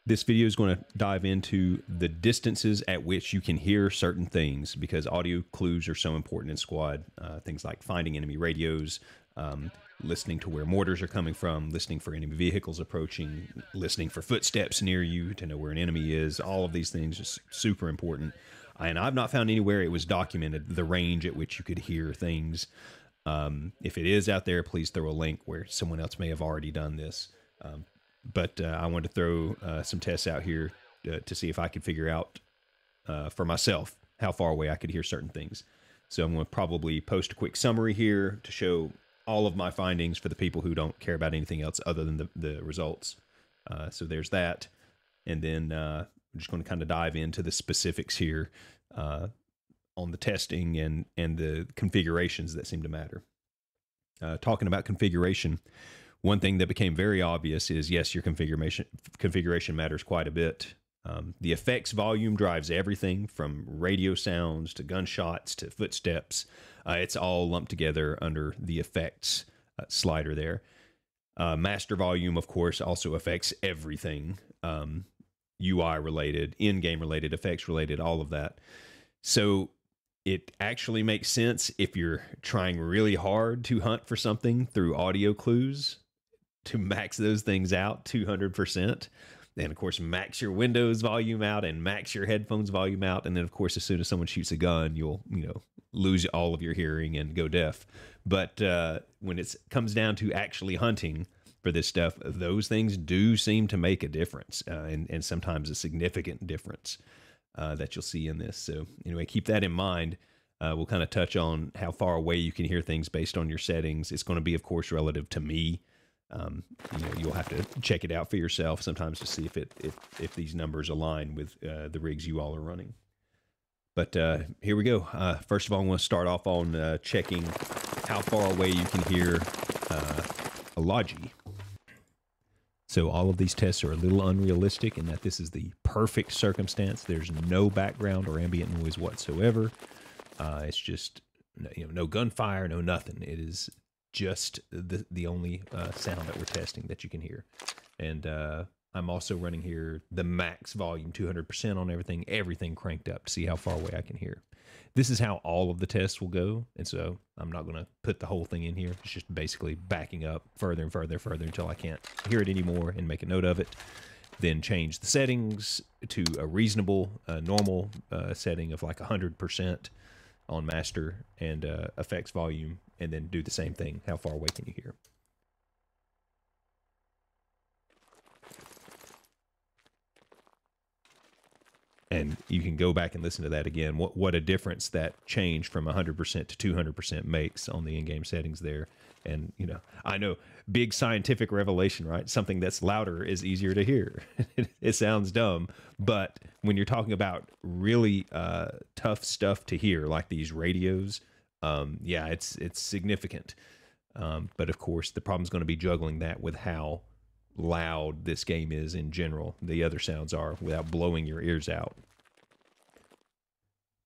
This video is going to dive into the distances at which you can hear certain things, because audio clues are so important in squad. Things like finding enemy radios, listening to where mortars are coming from, listening for enemy vehicles approaching, listening for footsteps near you to know where an enemy is. All of these things are super important. And I've not found anywhere it was documented the range at which you could hear things. If it is out there, please throw a link where someone else may have already done this. But I wanted to throw some tests out here to see if I could figure out for myself how far away I could hear certain things. So I'm going to probably post a quick summary here to show all of my findings for the people who don't care about anything else other than the results. So there's that. And then I'm just going to kind of dive into the specifics here on the testing and the configurations that seem to matter. Talking about configuration, one thing that became very obvious is, yes, your configuration matters quite a bit. The effects volume drives everything from radio sounds to gunshots to footsteps. It's all lumped together under the effects slider there. Master volume, of course, also affects everything. UI related, in-game related, effects related, all of that. So it actually makes sense if you're trying really hard to hunt for something through audio clues to max those things out 200%. And of course, max your Windows volume out and max your headphones volume out. And then of course, as soon as someone shoots a gun, you'll, lose all of your hearing and go deaf. But when it comes down to actually hunting for this stuff, those things do seem to make a difference, and sometimes a significant difference that you'll see in this. So anyway, keep that in mind. We'll kind of touch on how far away you can hear things based on your settings. It's going to be, of course, relative to me. You'll have to check it out for yourself sometimes to see if these numbers align with the rigs you all are running. But here we go. First of all, I want to start off on checking how far away you can hear a Logi. So all of these tests are a little unrealistic in that this is the perfect circumstance. There's no background or ambient noise whatsoever. It's just no gunfire, no nothing. It is just the only sound that we're testing that you can hear. And I'm also running here the max volume, 200% on everything cranked up to see how far away I can hear. This is how all of the tests will go. And so I'm not going to put the whole thing in here. It's just basically backing up further and further until I can't hear it anymore and make a note of it. Then change the settings to a reasonable, normal setting of like 100% on master and effects volume, and then do the same thing. How far away can you hear? And you can go back and listen to that again. What a difference that change from 100% to 200% makes on the in-game settings there. And, I know, big scientific revelation, right? Something that's louder is easier to hear. It sounds dumb, but when you're talking about really tough stuff to hear, like these radios, yeah, it's significant. But of course, the problem is going to be juggling that with how loud this game is in general, the other sounds are, without blowing your ears out.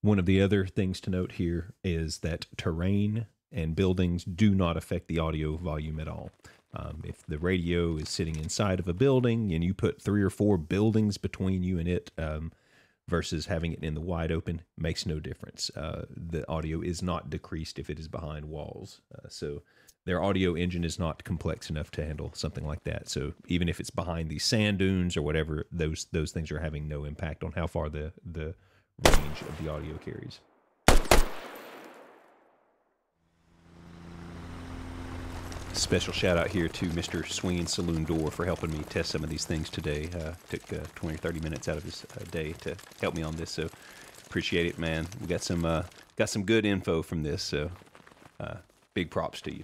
One of the other things to note here is that terrain and buildings do not affect the audio volume at all. If the radio is sitting inside of a building and you put 3 or 4 buildings between you and it, versus having it in the wide open, makes no difference. The audio is not decreased if it is behind walls. So their audio engine is not complex enough to handle something like that. So even if it's behind these sand dunes or whatever, those things are having no impact on how far the range of the audio carries. Special shout out here to Mr. Swinging Saloon Door for helping me test some of these things today. Took 20 or 30 minutes out of his day to help me on this, so appreciate it, man. We got some good info from this, so big props to you.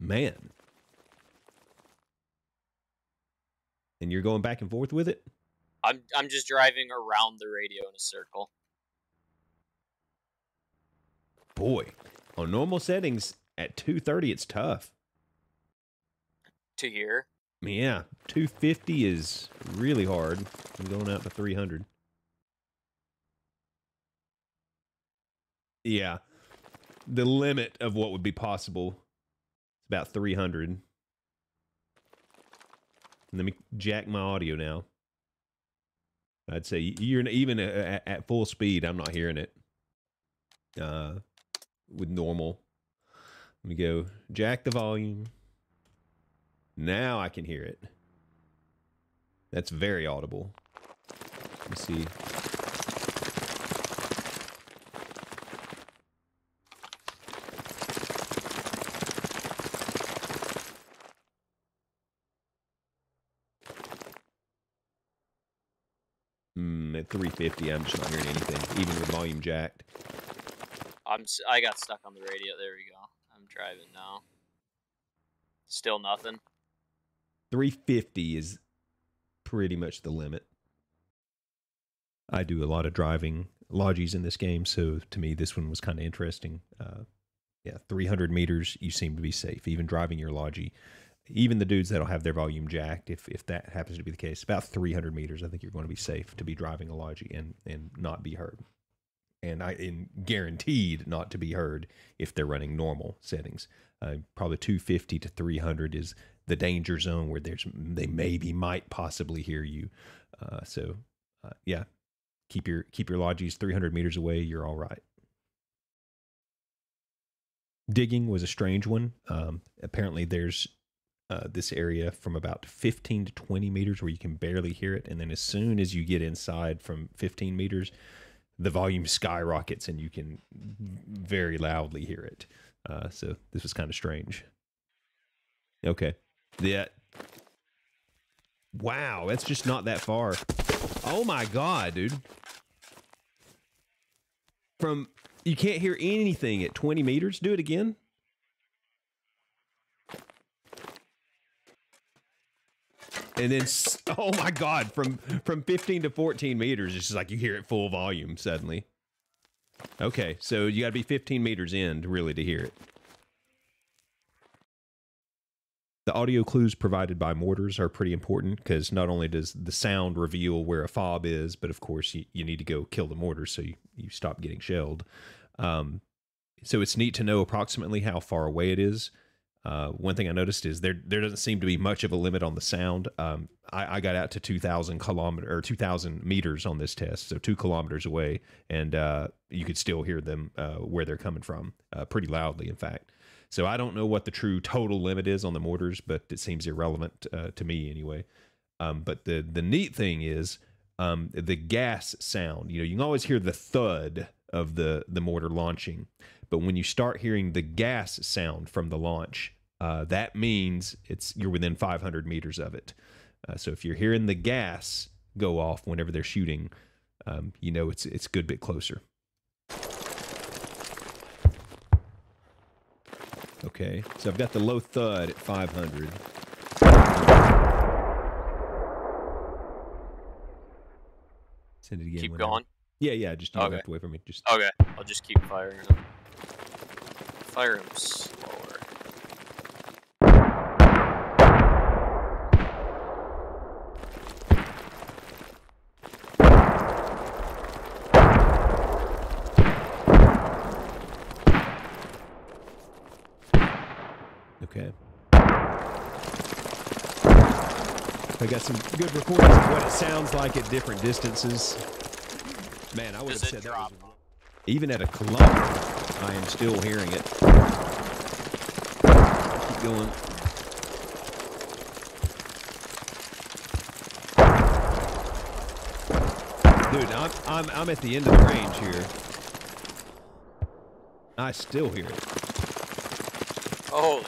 Man. And you're going back and forth with it? I'm just driving around the radio in a circle. Boy, on normal settings at 230, it's tough to hear. Yeah, 250 is really hard. I'm going out to 300. Yeah, the limit of what would be possible is about 300. Let me jack my audio now. I'd say you're even at full speed. I'm not hearing it. With normal. Let me go jack the volume. Now I can hear it. That's very audible. Let me see. At 350, I'm just not hearing anything, even with volume jacked. I got stuck on the radio. There we go. I'm driving now. Still nothing. 350 is pretty much the limit. I do a lot of driving Logis in this game, so to me, this one was kind of interesting. Yeah, 300 meters, you seem to be safe, even driving your Logi. Even the dudes that'll have their volume jacked, if that happens to be the case, about 300 meters, I think you're going to be safe to be driving a Logi and not be heard. And guaranteed not to be heard if they're running normal settings. Probably 250 to 300 is the danger zone where they might possibly hear you. Yeah, keep your Logis 300 meters away. You're all right. Digging was a strange one. Apparently, there's this area from about 15 to 20 meters where you can barely hear it, and then as soon as you get inside from 15 meters, the volume skyrockets and you can very loudly hear it. So this was kind of strange. Okay. Yeah. Wow, that's just not that far. Oh my God, dude. You can't hear anything at 20 meters? Do it again. And then, oh my God, from 15 to 14 meters, it's just like you hear it full volume suddenly. Okay, so you got to be 15 meters in really to hear it. The audio clues provided by Mortars are pretty important because not only does the sound reveal where a FOB is, but of course you need to go kill the mortars so you stop getting shelled. So it's neat to know approximately how far away it is. One thing I noticed is there doesn't seem to be much of a limit on the sound. I got out to 2,000 meters on this test, so 2 kilometers away, and you could still hear them where they're coming from, pretty loudly, in fact. So I don't know what the true total limit is on the mortars, but it seems irrelevant to me anyway. But the neat thing is the gas sound. You can always hear the thud of the mortar launching, but when you start hearing the gas sound from the launch, that means you're within 500 meters of it. So if you're hearing the gas go off whenever they're shooting, it's a good bit closer. Okay, so I've got the low thud at 500. Send it again. Keep going. Yeah. Just you left away from me. Okay. I'll just keep firing them. Fire them slower. Okay. I got some good recordings of what it sounds like at different distances. Man, I would have said that was, even at a kilometer, I am still hearing it. Keep going. Dude, I'm at the end of the range here. I still hear it. Holy.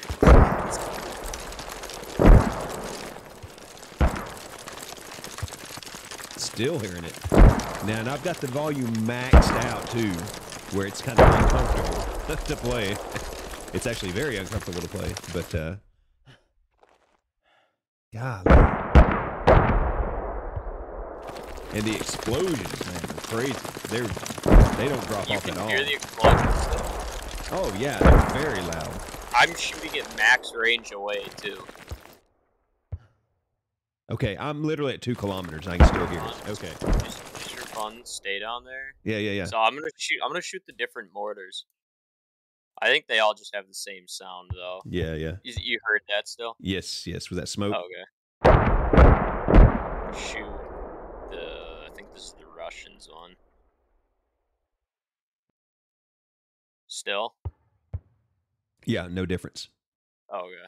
Still hearing it. Now, and I've got the volume maxed out too, where it's kind of uncomfortable to play. It's actually very uncomfortable to play, but golly. And the explosions, man, are crazy. They don't drop off at all. You can hear the explosions though. Oh yeah, they're very loud. I'm shooting at max range away too. Okay, I'm literally at 2 kilometers. I can still hear it. Okay. Just for fun, stay down there. Yeah. So I'm gonna shoot the different mortars. I think they all just have the same sound though. Yeah. You heard that still? Yes. Was that smoke? Okay. Still? Yeah, no difference. Oh, okay.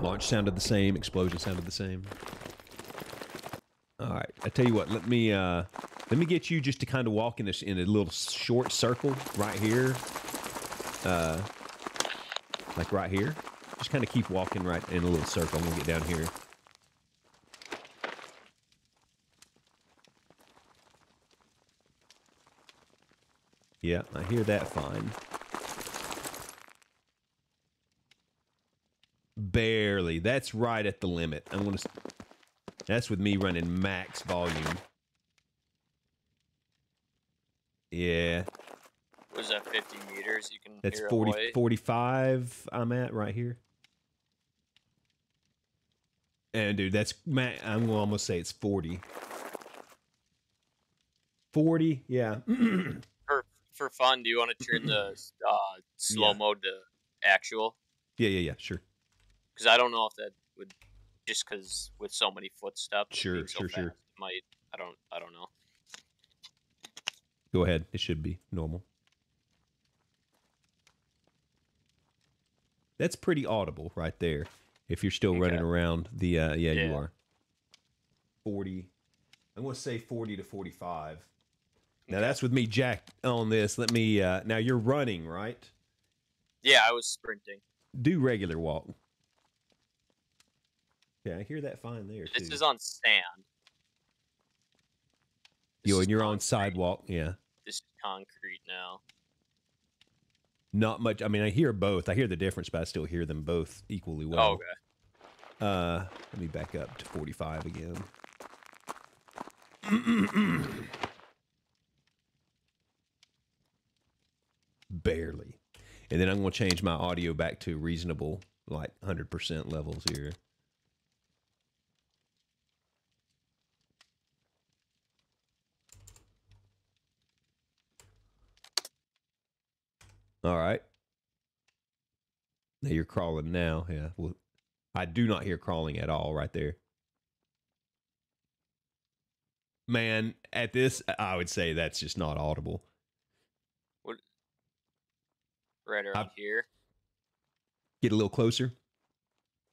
Launch sounded the same. Explosion sounded the same. All right. I tell you what. Let me get you just to kind of walk in a little short circle right here. Like right here. Just kind of keep walking right in a little circle. I'm gonna get down here. Yeah, I hear that fine. Barely. That's right at the limit. I'm gonna. That's with me running max volume. Yeah. Was that 50 meters? You can That's hear 40, away? 45 I'm at right here. And dude, that's I'm gonna almost say it's 40. 40, yeah. For fun, do you want to turn the slow mode to actual? Yeah, sure. Because I don't know if that would, just because with so many footsteps, Sure. it might. I don't know. Go ahead. It should be normal. That's pretty audible right there. If you're still running around the yeah, you are. 40. I'm going to say 40 to 45. Now that's with me jacked on this. Let me now you're running, right? Yeah, I was sprinting. Do regular walk. Yeah, I hear that fine there This too. is on sand. And you're on sidewalk, yeah. This is concrete now. Not much. I mean, I hear both. I hear the difference, but I still hear them both equally well. Oh, okay. Let me back up to 45 again. Barely. And then I'm going to change my audio back to reasonable, like 100% levels here. All right. Now you're crawling now. Yeah. Well, I do not hear crawling at all right there. Man, at this, I would say that's just not audible. What? Right around here? Get a little closer.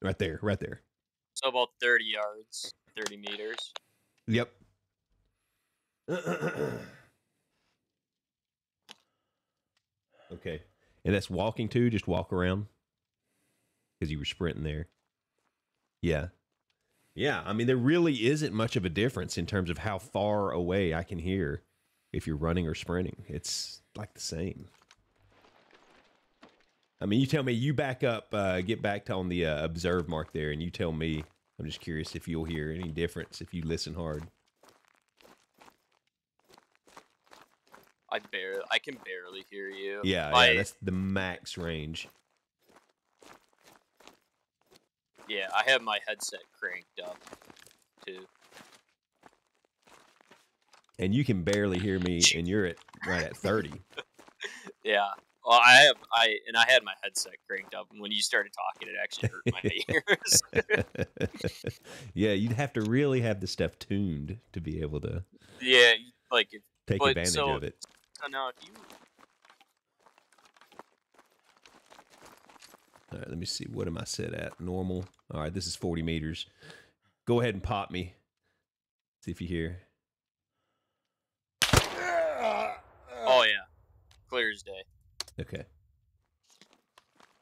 Right there, right there. So about 30 yards, 30 meters. Yep. Okay. And that's walking too? Just walk around? Because you were sprinting there. Yeah. Yeah, I mean, there really isn't much of a difference in terms of how far away I can hear if you're running or sprinting. It's like the same. I mean, you tell me, you back up, get back to on the observe mark there, and you tell me. I'm just curious if you'll hear any difference if you listen hard. I can barely hear you. Yeah, that's the max range. Yeah, I have my headset cranked up, too. And you can barely hear me, and you're right at 30. Yeah. Well, I had my headset cranked up, and when you started talking, it actually hurt my ears. Yeah, you'd have to really have the stuff tuned to be able to. Yeah, like take advantage of it. So now, if you. All right, let me see. What am I set at? Normal. All right, this is 40 meters. Go ahead and pop me. See if you hear. Oh, yeah. Clear as day. Okay.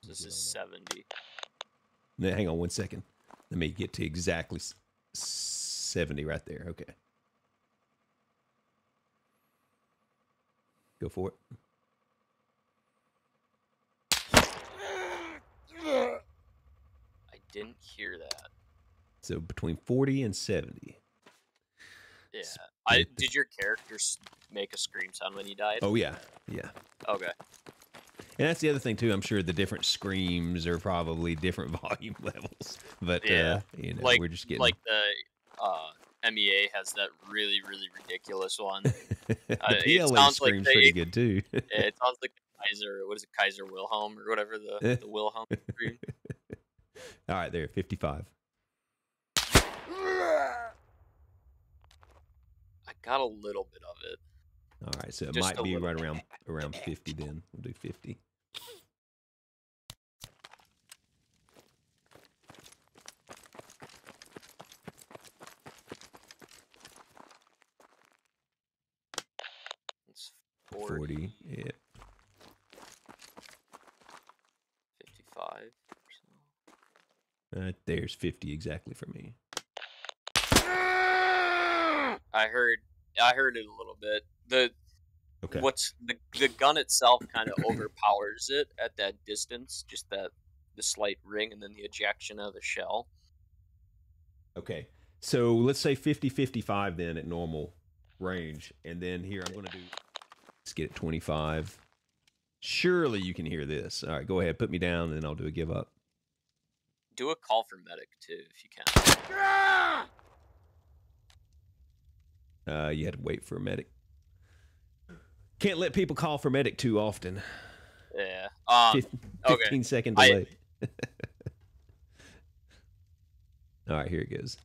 This is 70. Now, hang on 1 second. Let me get to exactly 70 right there. Okay. Go for it. I didn't hear that. So between 40 and 70. Yeah. Did your character make a scream sound when you died? Oh, yeah. Yeah. Okay. And that's the other thing, too. I'm sure the different screams are probably different volume levels. But, yeah. We're just getting... Like the MEA has that really, really ridiculous one. The PLA scream's pretty good, too. Yeah, it sounds like Kaiser Wilhelm or whatever, the Wilhelm scream. All right, there, 55. I got a little bit of it. All right, so it Just might be right around 50 then. We'll do 50. It's 40. Yeah. 55. There's 50 exactly for me. I heard it a little bit. Okay. The gun itself kind of overpowers it at that distance, just the slight ring and then the ejection of the shell. Okay. So let's say 50-55 then at normal range. And then here I'm going to do, let's get it 25. Surely you can hear this. All right, go ahead. Put me down and then I'll do a give up. Do a call for medic too, if you can. You had to wait for a medic. Can't let people call for medic too often. Yeah. 15-second delay. All right, here it goes.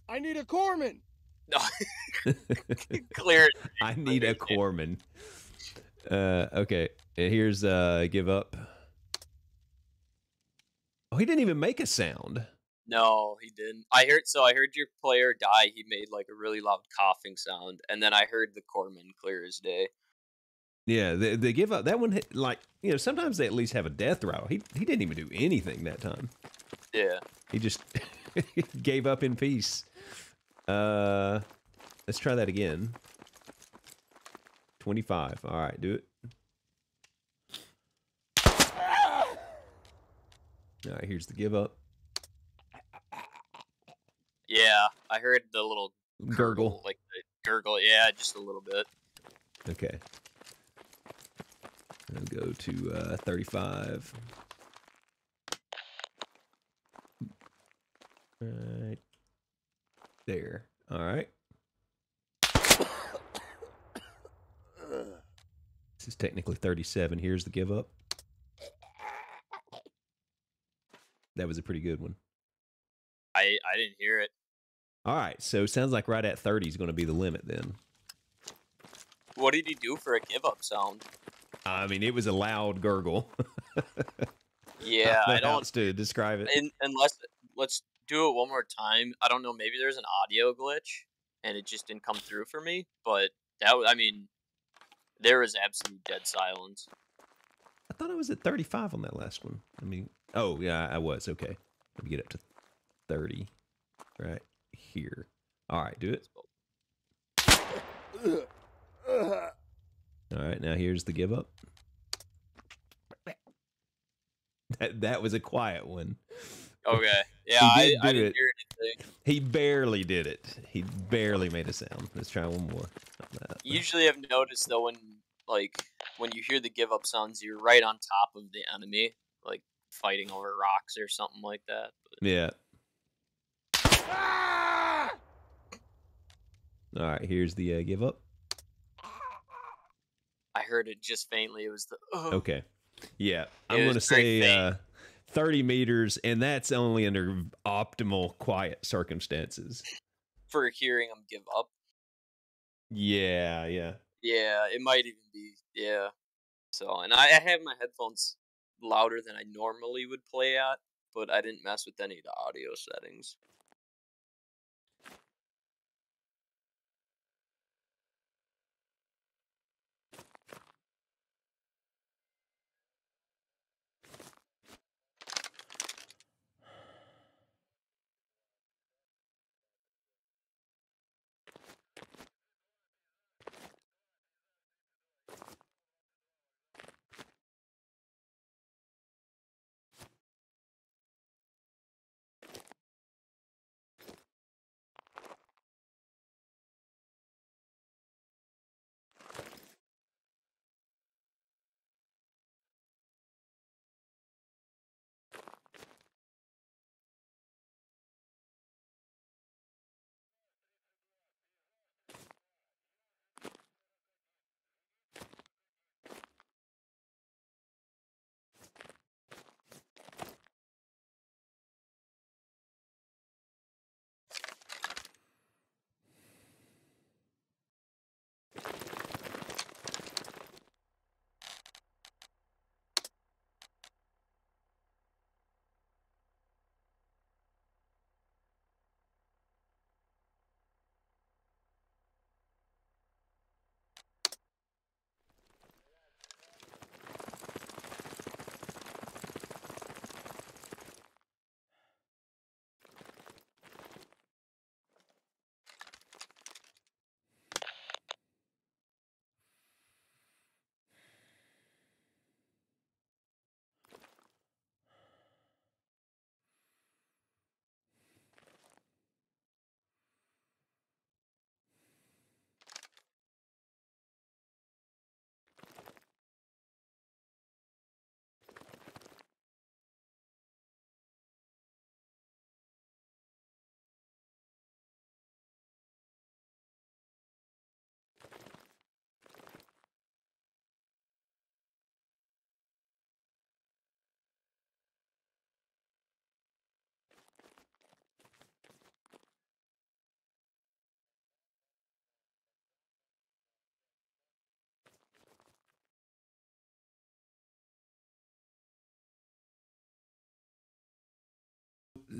I need a corpsman. No. Clear. I need a corpsman. Okay. And here's give up. Oh, he didn't even make a sound. No, he didn't. I heard your player die. He made like a really loud coughing sound, and then I heard the corpsman clear as day. Yeah, the give up. That one, like, you know, sometimes they at least have a death rattle. He didn't even do anything that time. Yeah. He just gave up in peace. Let's try that again. 25. All right, do it. All right, here's the give up. Yeah, I heard the little Gurgle. like the gurgle. Yeah, just a little bit. Okay. I'll go to 35. Right there. All right. This is technically 37. Here's the give up. That was a pretty good one. I didn't hear it. All right, so sounds like right at 30 is going to be the limit then. What did he do for a give up sound? I mean, it was a loud gurgle. Yeah, I How don't else to describe it. unless let's do it one more time. I don't know, maybe there's an audio glitch and it just didn't come through for me, but I mean, there was absolute dead silence. I thought I was at 35 on that last one. I mean, oh, yeah, I was. Okay. Let me get up to 30 right here. All right, do it. All right, now here's the give up. That was a quiet one. Okay. Yeah, I didn't hear anything. He barely did it. He barely made a sound. Let's try one more. Usually I've noticed though when you hear the give up sounds, you're right on top of the enemy, like fighting over rocks or something like that. But... Yeah. All right, here's the give up. I heard it just faintly. It was the Okay. Yeah, I'm going to say 30 meters, and that's only under optimal quiet circumstances. For hearing them give up. Yeah. Yeah, it might even be. Yeah. So, and I have my headphones louder than I normally would play at, but I didn't mess with any of the audio settings.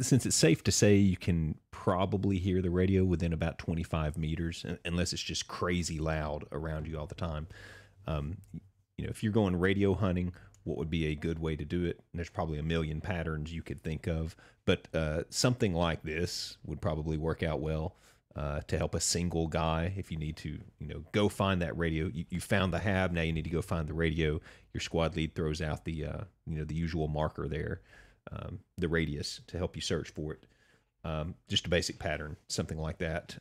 since it's safe to say you can probably hear the radio within about 25 meters, unless it's just crazy loud around you all the time. If you're going radio hunting, what would be a good way to do it? And there's probably a million patterns you could think of, but something like this would probably work out well to help a single guy. If you need to, go find that radio. You found the hab, now you need to go find the radio. Your squad lead throws out the the usual marker there, the radius, to help you search for it. Just a basic pattern, something like that.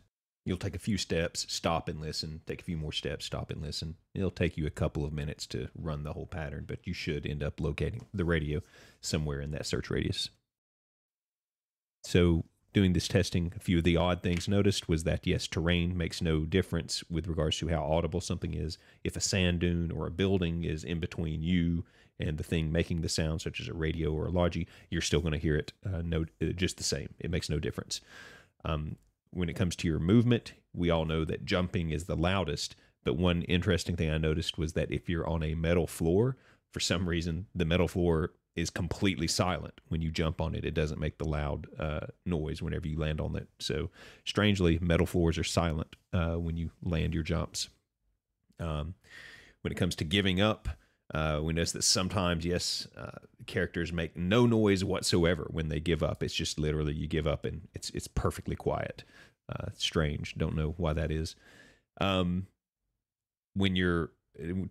You'll take a few steps, stop and listen, take a few more steps, stop and listen. It'll take you a couple of minutes to run the whole pattern, but you should end up locating the radio somewhere in that search radius. So doing this testing, a few of the odd things noticed was that, yes, terrain makes no difference with regards to how audible something is. If a sand dune or a building is in between you and the thing making the sound, such as a radio or a Logi, you're still going to hear it just the same. It makes no difference. When it comes to your movement, we all know that jumping is the loudest, but one interesting thing I noticed was that if you're on a metal floor, for some reason, the metal floor is completely silent. When you jump on it, it doesn't make the loud noise whenever you land on it. So strangely, metal floors are silent when you land your jumps. When it comes to giving up, we notice that sometimes, yes, characters make no noise whatsoever when they give up. It's just literally you give up and it's perfectly quiet. Strange. Don't know why that is. When you're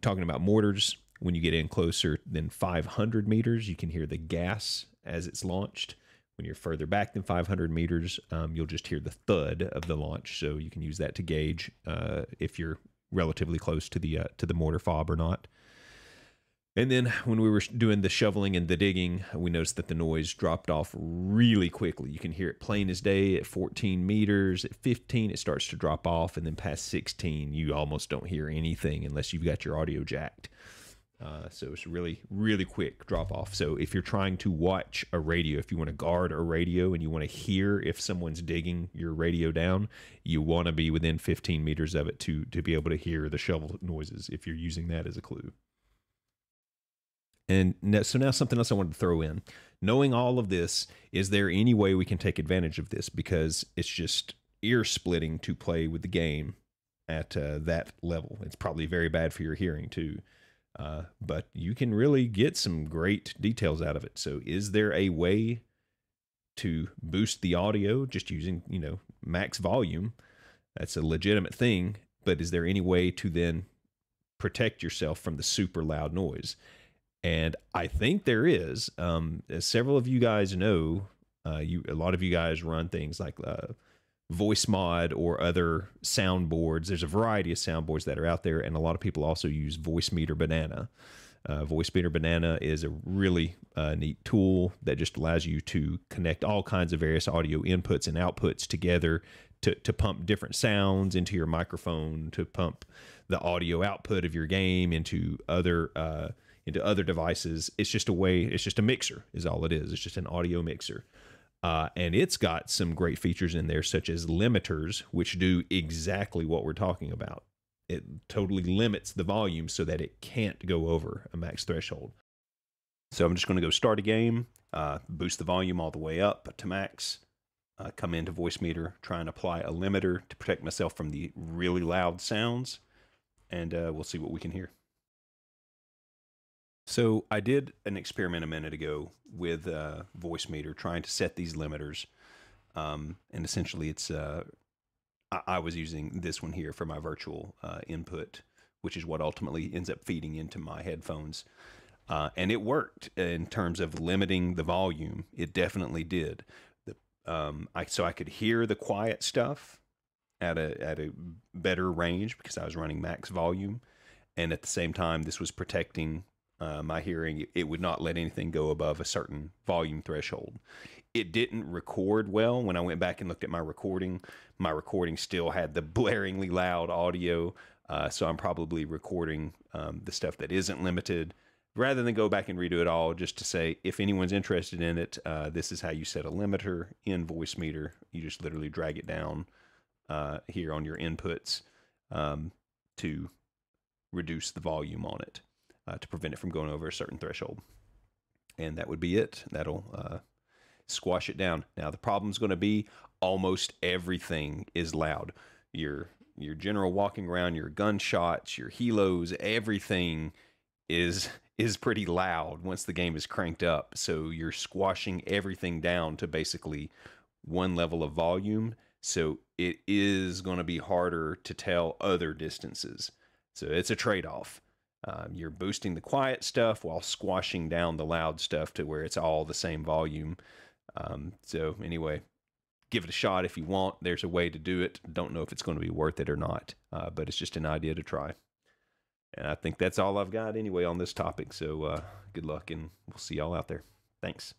talking about mortars, when you get in closer than 500 meters, you can hear the gas as it's launched. When you're further back than 500 meters, you'll just hear the thud of the launch. So you can use that to gauge if you're relatively close to the mortar fob or not. And then when we were doing the shoveling and the digging, we noticed that the noise dropped off really quickly. You can hear it plain as day at 14 meters. At 15, it starts to drop off. And then past 16, you almost don't hear anything unless you've got your audio jacked. So it's really, really quick drop off. So if you're trying to watch a radio, if you want to guard a radio and you want to hear if someone's digging your radio down, you want to be within 15 meters of it to be able to hear the shovel noises if you're using that as a clue. And so now something else I wanted to throw in. Knowing all of this, is there any way we can take advantage of this? Because it's just ear-splitting to play with the game at that level. It's probably very bad for your hearing too. But you can really get some great details out of it. So is there a way to boost the audio just using, max volume? That's a legitimate thing. But is there any way to then protect yourself from the super loud noise? And I think there is. As several of you guys know, a lot of you guys run things like voice mod or other soundboards. There's a variety of soundboards that are out there, and a lot of people also use Voice Meter Banana. Voice Meter Banana is a really neat tool that just allows you to connect all kinds of various audio inputs and outputs together to pump different sounds into your microphone, to pump the audio output of your game into other devices. It's just a mixer is all it is. It's just an audio mixer. And it's got some great features in there, such as limiters, which do exactly what we're talking about. It totally limits the volume so that it can't go over a max threshold. So I'm just going to go start a game, boost the volume all the way up to max, come into Voice Meter, try and apply a limiter to protect myself from the really loud sounds, and we'll see what we can hear. So I did an experiment a minute ago with Voice Meter, trying to set these limiters, and essentially it's I was using this one here for my virtual input, which is what ultimately ends up feeding into my headphones, and it worked in terms of limiting the volume. It definitely did. So I could hear the quiet stuff at a better range because I was running max volume, and at the same time this was protecting my hearing. It would not let anything go above a certain volume threshold. It didn't record well. When I went back and looked at my recording still had the blaringly loud audio. So I'm probably recording the stuff that isn't limited. Rather than go back and redo it all, just to say, if anyone's interested in it, this is how you set a limiter in Voice Meter. You just literally drag it down here on your inputs to reduce the volume on it. To prevent it from going over a certain threshold. And that would be it. That'll squash it down. Now the problem's going to be almost everything is loud. Your general walking around, your gunshots, your helos, everything is pretty loud once the game is cranked up. So you're squashing everything down to basically one level of volume. So it is going to be harder to tell other distances. So it's a trade-off. You're boosting the quiet stuff while squashing down the loud stuff to where it's all the same volume. So anyway, give it a shot if you want. There's a way to do it. Don't know if it's going to be worth it or not, but it's just an idea to try. And I think that's all I've got anyway on this topic. So good luck, and we'll see y'all out there. Thanks.